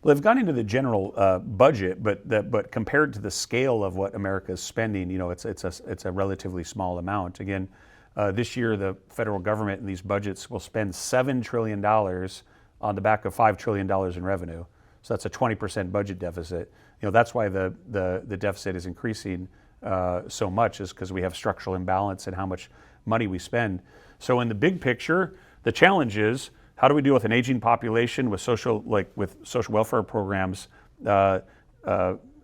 Well, they've gone into the general budget, but compared to the scale of what America is spending, it's a relatively small amount. Again, this year the federal government in these budgets will spend $7 trillion on the back of $5 trillion in revenue. So that's a 20% budget deficit. That's why the deficit is increasing so much, is because we have structural imbalance in how much money we spend. So in the big picture, the challenge is, how do we deal with an aging population with social welfare programs that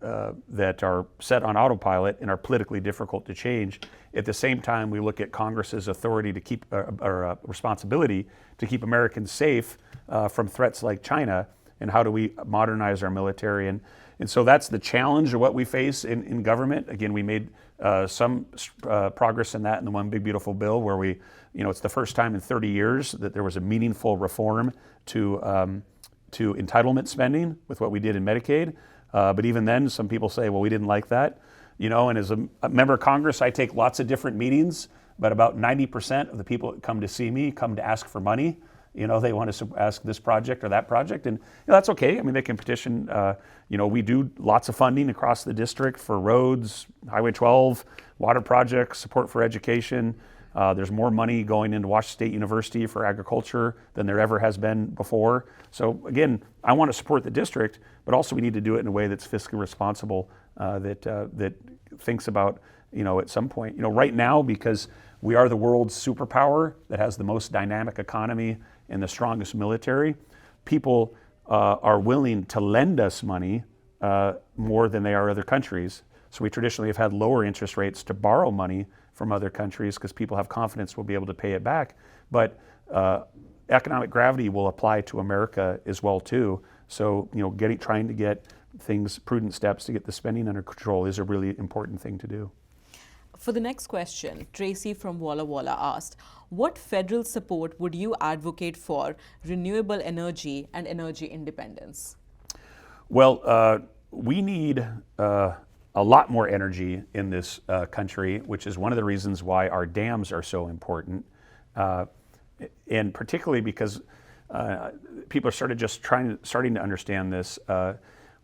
are set on autopilot and are politically difficult to change. At the same time, we look at Congress's authority to keep, or responsibility to keep Americans safe from threats like China, and how do we modernize our military. And so that's the challenge of what we face in government. Again, we made some progress in that in the One Big Beautiful Bill, where it's the first time in 30 years that there was a meaningful reform to entitlement spending with what we did in Medicaid. But even then, some people say, well, we didn't like that. And as a member of Congress, I take lots of different meetings, but about 90% of the people that come to see me come to ask for money. They want to ask this project or that project, and that's okay. I mean, they can petition. We do lots of funding across the district for roads, Highway 12, water projects, support for education. There's more money going into Washington State University for agriculture than there ever has been before. So again, I want to support the district, but also we need to do it in a way that's fiscally responsible, that thinks about, at some point, right now, because we are the world's superpower that has the most dynamic economy and the strongest military, people are willing to lend us money more than they are other countries. So we traditionally have had lower interest rates to borrow money from other countries because people have confidence we'll be able to pay it back. But economic gravity will apply to America as well too. So trying to get prudent steps to get the spending under control is a really important thing to do. For the next question, Tracy from Walla Walla asked, what federal support would you advocate for renewable energy and energy independence? Well, we need a lot more energy in this country, which is one of the reasons why our dams are so important. And particularly because people are starting to understand this.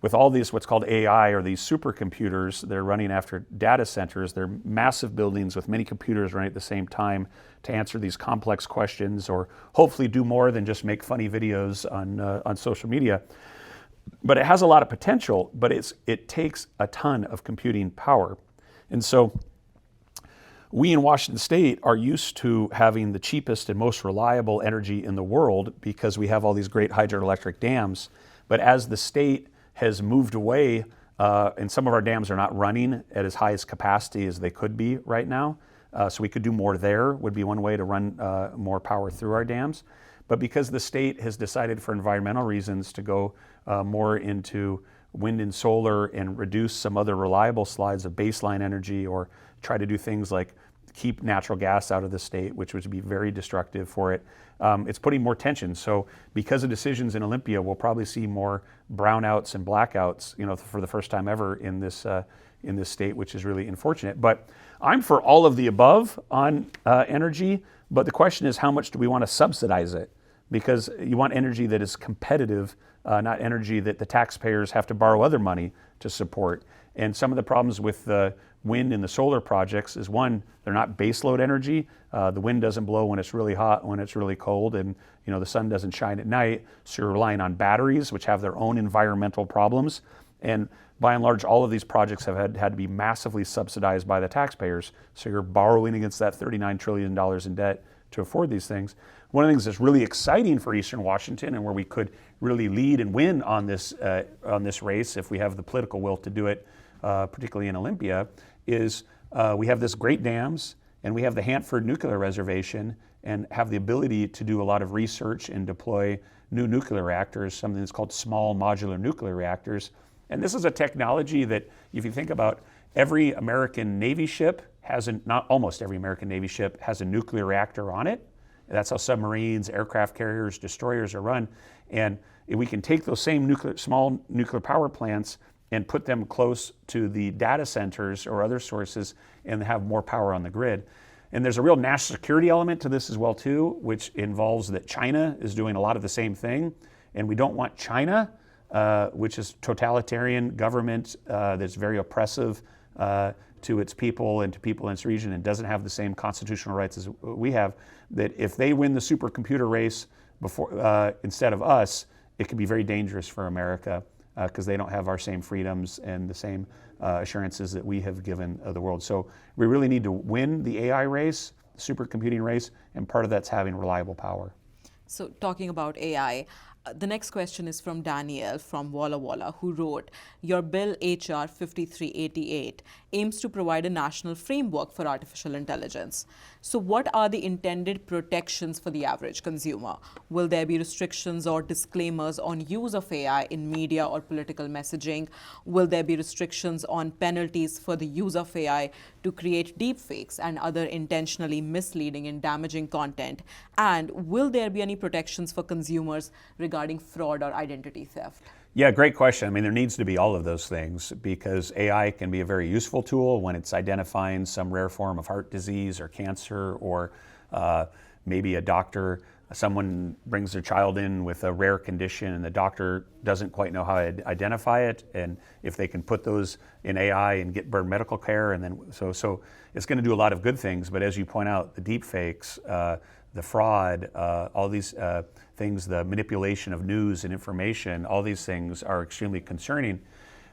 With all these what's called AI, or these supercomputers, they're running after data centers. They're massive buildings with many computers running at the same time to answer these complex questions, or hopefully do more than just make funny videos on social media. But it has a lot of potential, but it takes a ton of computing power. And so we in Washington State are used to having the cheapest and most reliable energy in the world because we have all these great hydroelectric dams. But as the state has moved away, and some of our dams are not running at as high as capacity as they could be right now. So we could do more there, would be one way to run more power through our dams. But because the state has decided for environmental reasons to go more into wind and solar and reduce some other reliable slides of baseline energy, or try to do things like keep natural gas out of the state, which would be very destructive for it. It's putting more tension. So because of decisions in Olympia, we'll probably see more brownouts and blackouts, for the first time ever in this state, which is really unfortunate. But I'm for all of the above on energy, but the question is, how much do we want to subsidize it? Because you want energy that is competitive, not energy that the taxpayers have to borrow other money to support. And some of the problems with the wind and the solar projects is, one, they're not baseload energy. The wind doesn't blow when it's really hot, when it's really cold, and the sun doesn't shine at night. So you're relying on batteries, which have their own environmental problems. And by and large, all of these projects have had to be massively subsidized by the taxpayers. So you're borrowing against that $39 trillion in debt to afford these things. One of the things that's really exciting for Eastern Washington, and where we could really lead and win on this race if we have the political will to do it, particularly in Olympia, is we have this great dams, and we have the Hanford Nuclear Reservation, and have the ability to do a lot of research and deploy new nuclear reactors, something that's called small modular nuclear reactors. And this is a technology that, if you think about, every American Navy ship almost every American Navy ship has a nuclear reactor on it. That's how submarines, aircraft carriers, destroyers are run. And if we can take those same small nuclear power plants and put them close to the data centers or other sources and have more power on the grid. And there's a real national security element to this as well too, which involves that China is doing a lot of the same thing. And we don't want China, which is totalitarian government that's very oppressive to its people and to people in its region, and doesn't have the same constitutional rights as we have, that if they win the supercomputer race instead of us, it could be very dangerous for America, because they don't have our same freedoms and the same assurances that we have given the world. So we really need to win the AI race, the supercomputing race, and part of that's having reliable power. So talking about AI, the next question is from Danielle from Walla Walla, who wrote, your bill HR 5388 aims to provide a national framework for artificial intelligence. So what are the intended protections for the average consumer? Will there be restrictions or disclaimers on use of AI in media or political messaging? Will there be restrictions on penalties for the use of AI to create deepfakes and other intentionally misleading and damaging content? And will there be any protections for consumers regarding fraud or identity theft? Yeah, great question. I mean, there needs to be all of those things because AI can be a very useful tool when it's identifying some rare form of heart disease or cancer, or maybe a doctor, someone brings their child in with a rare condition and the doctor doesn't quite know how to identify it. And if they can put those in AI and get better medical care, and then so it's going to do a lot of good things. But as you point out, the deep fakes, the fraud, all these things, the manipulation of news and information, all these things are extremely concerning.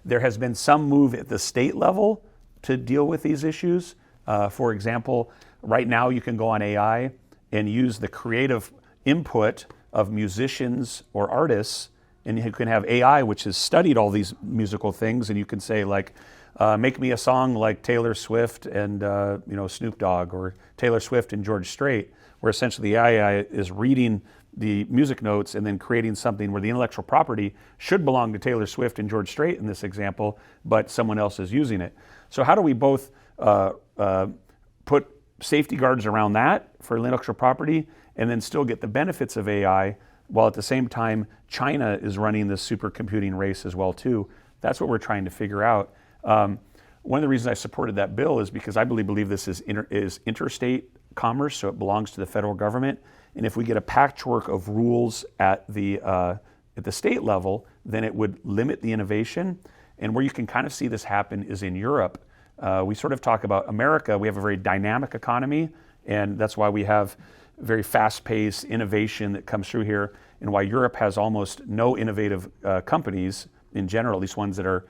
There has been some move at the state level to deal with these issues. For example, right now you can go on AI and use the creative input of musicians or artists, and you can have AI which has studied all these musical things, and you can say like, make me a song like Taylor Swift and Snoop Dogg, or Taylor Swift and George Strait, where essentially the AI is reading the music notes and then creating something where the intellectual property should belong to Taylor Swift and George Strait in this example, but someone else is using it. So how do we both put safety guards around that for intellectual property and then still get the benefits of AI, while at the same time China is running this supercomputing race as well too? That's what we're trying to figure out. One of the reasons I supported that bill is because I believe this is interstate commerce, so it belongs to the federal government. And if we get a patchwork of rules at the state level, then it would limit the innovation. And where you can kind of see this happen is in Europe. We sort of talk about America, we have a very dynamic economy, and that's why we have very fast-paced innovation that comes through here, and why Europe has almost no innovative companies in general, at least ones that are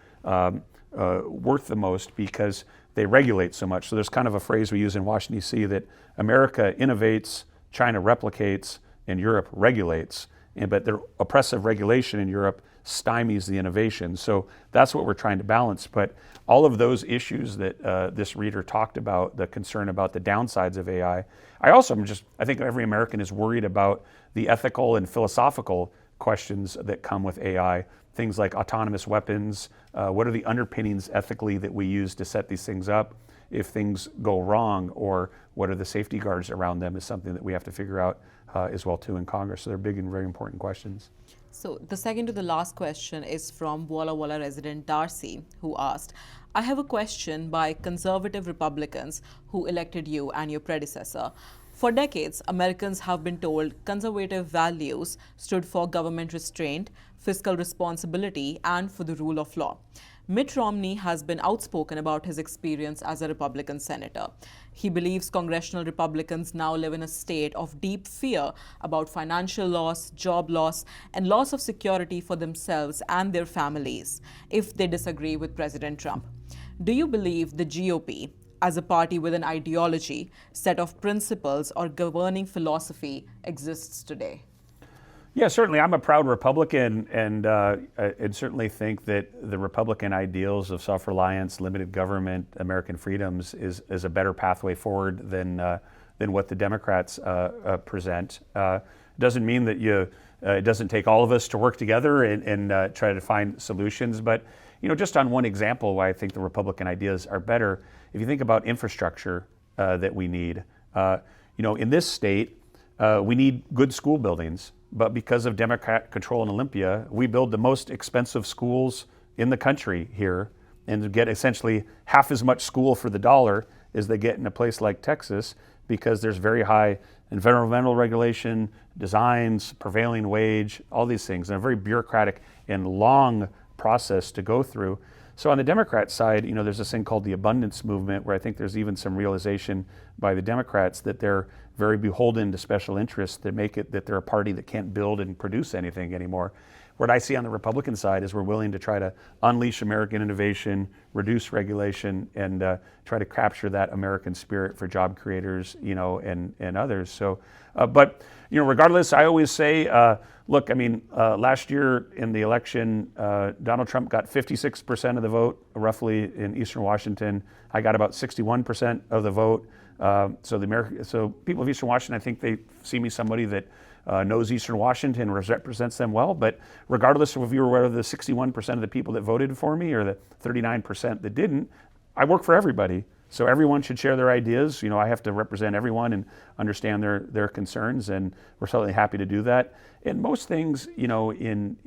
worth the most, because they regulate so much. So there's kind of a phrase we use in Washington, D.C. that America innovates, China replicates, and Europe regulates. But their oppressive regulation in Europe stymies the innovation. So that's what we're trying to balance. But all of those issues that this reader talked about, the concern about the downsides of AI, I think every American is worried about the ethical and philosophical questions that come with AI. Things like autonomous weapons, what are the underpinnings ethically that we use to set these things up if things go wrong, or what are the safety guards around them is something that we have to figure out as well too in Congress. So they're big and very important questions. So the second to the last question is from Walla Walla resident Darcy, who asked, I have a question by conservative Republicans who elected you and your predecessor. For decades, Americans have been told conservative values stood for government restraint, fiscal responsibility, and for the rule of law. Mitt Romney has been outspoken about his experience as a Republican senator. He believes congressional Republicans now live in a state of deep fear about financial loss, job loss, and loss of security for themselves and their families if they disagree with President Trump. Do you believe the GOP, as a party with an ideology, set of principles, or governing philosophy exists today? Yeah, certainly. I'm a proud Republican, and certainly think that the Republican ideals of self-reliance, limited government, American freedoms is a better pathway forward than what the Democrats present. Doesn't mean that it doesn't take all of us to work together and try to find solutions. But just on one example, why I think the Republican ideas are better. If you think about infrastructure that we need, in this state, we need good school buildings. But because of Democrat control in Olympia, we build the most expensive schools in the country here, and get essentially half as much school for the dollar as they get in a place like Texas, because there's very high environmental regulation, designs, prevailing wage, all these things, and a very bureaucratic and long process to go through. So on the Democrat side, there's this thing called the abundance movement, where I think there's even some realization by the Democrats that they're very beholden to special interests that make it that they're a party that can't build and produce anything anymore. what I see on the Republican side is we're willing to try to unleash American innovation, reduce regulation, and try to capture that American spirit for job creators, and others. So, but regardless, I always say, look, I mean, last year in the election, Donald Trump got 56% of the vote, roughly in Eastern Washington. I got about 61% of the vote. So people of Eastern Washington, I think they see me somebody that knows Eastern Washington, represents them well. But regardless of if you were one of the 61% of the people that voted for me or the 39% that didn't, I work for everybody. So everyone should share their ideas. I have to represent everyone and understand their concerns, and we're certainly happy to do that. And most things, in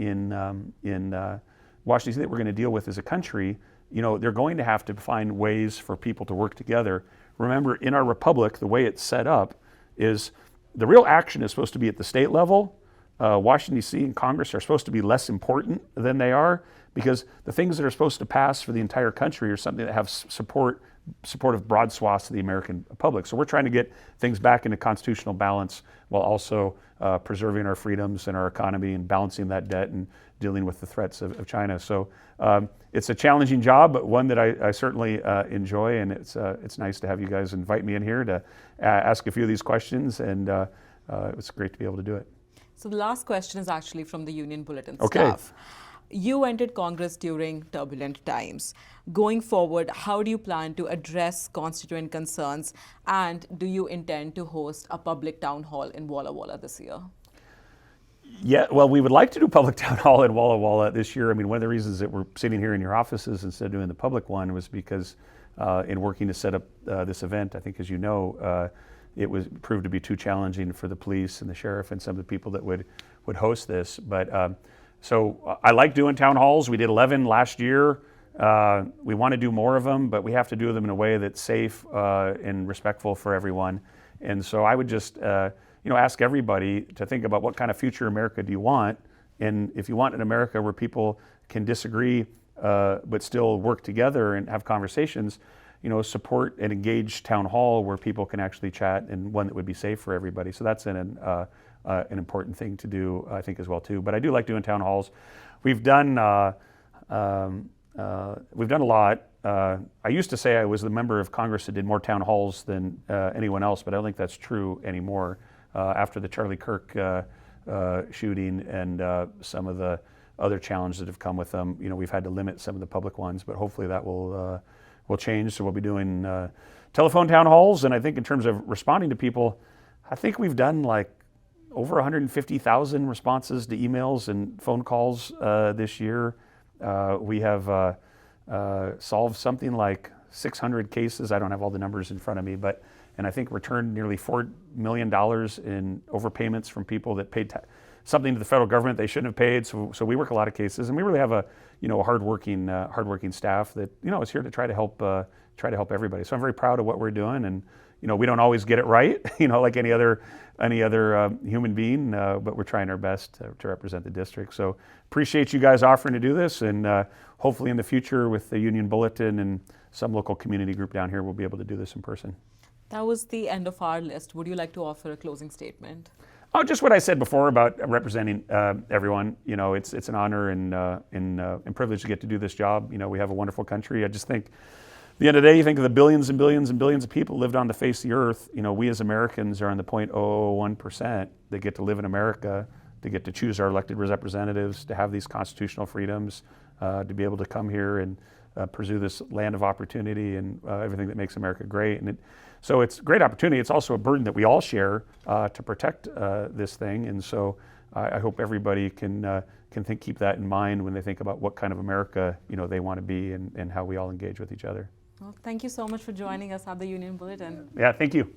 Washington State that we're going to deal with as a country, they're going to have to find ways for people to work together. Remember, in our republic, the way it's set up is the real action is supposed to be at the state level. Washington, D.C. and Congress are supposed to be less important than they are, because the things that are supposed to pass for the entire country are something that have support of broad swaths of the American public. So we're trying to get things back into constitutional balance while also preserving our freedoms and our economy and balancing that debt and dealing with the threats of China. So it's a challenging job, but one that I certainly enjoy, and it's nice to have you guys invite me in here to ask a few of these questions, and it's great to be able to do it. So the last question is actually from the Union-Bulletin Okay. staff. You entered Congress during turbulent times. Going forward, how do you plan to address constituent concerns, and do you intend to host a public town hall in Walla Walla this year? Yeah, well, we would like to do public town hall in Walla Walla this year. I mean, one of the reasons that we're sitting here in your offices instead of doing the public one was because in working to set up this event, I think, as you know, it was proved to be too challenging for the police and the sheriff and some of the people that would host this. But so I like doing town halls. We did 11 last year. We want to do more of them, but we have to do them in a way that's safe and respectful for everyone. And so I would just ask everybody to think about what kind of future America do you want, and if you want an America where people can disagree but still work together and have conversations, support an engaged town hall where people can actually chat, and one that would be safe for everybody. So that's an important thing to do, I think, as well too. But I do like doing town halls. We've done a lot. I used to say I was the member of Congress that did more town halls than anyone else, but I don't think that's true anymore. After the Charlie Kirk shooting and some of the other challenges that have come with them, we've had to limit some of the public ones, but hopefully that will change. So we'll be doing telephone town halls, and I think in terms of responding to people, I think we've done like over 150,000 responses to emails and phone calls this year. We have solved something like 600 cases. I don't have all the numbers in front of me, and I think returned nearly $4 million in overpayments from people that paid something to the federal government they shouldn't have paid. So we work a lot of cases, and we really have a hardworking staff that is here to try to help everybody. So I'm very proud of what we're doing, and we don't always get it right, like any other human being, but we're trying our best to represent the district. So appreciate you guys offering to do this, and hopefully in the future with the Union-Bulletin and some local community group down here, we'll be able to do this in person. That was the end of our list. Would you like to offer a closing statement? Oh, just what I said before about representing everyone. It's an honor and privilege to get to do this job. We have a wonderful country. I just think, at the end of the day, you think of the billions and billions and billions of people lived on the face of the earth. We as Americans are in the 0.001% that get to live in America, to get to choose our elected representatives, to have these constitutional freedoms, to be able to come here and pursue this land of opportunity and everything that makes America great. So it's a great opportunity. It's also a burden that we all share to protect this thing. And so I hope everybody can keep that in mind when they think about what kind of America they want to be and how we all engage with each other. Well, thank you so much for joining us at the Union-Bulletin. Yeah, thank you.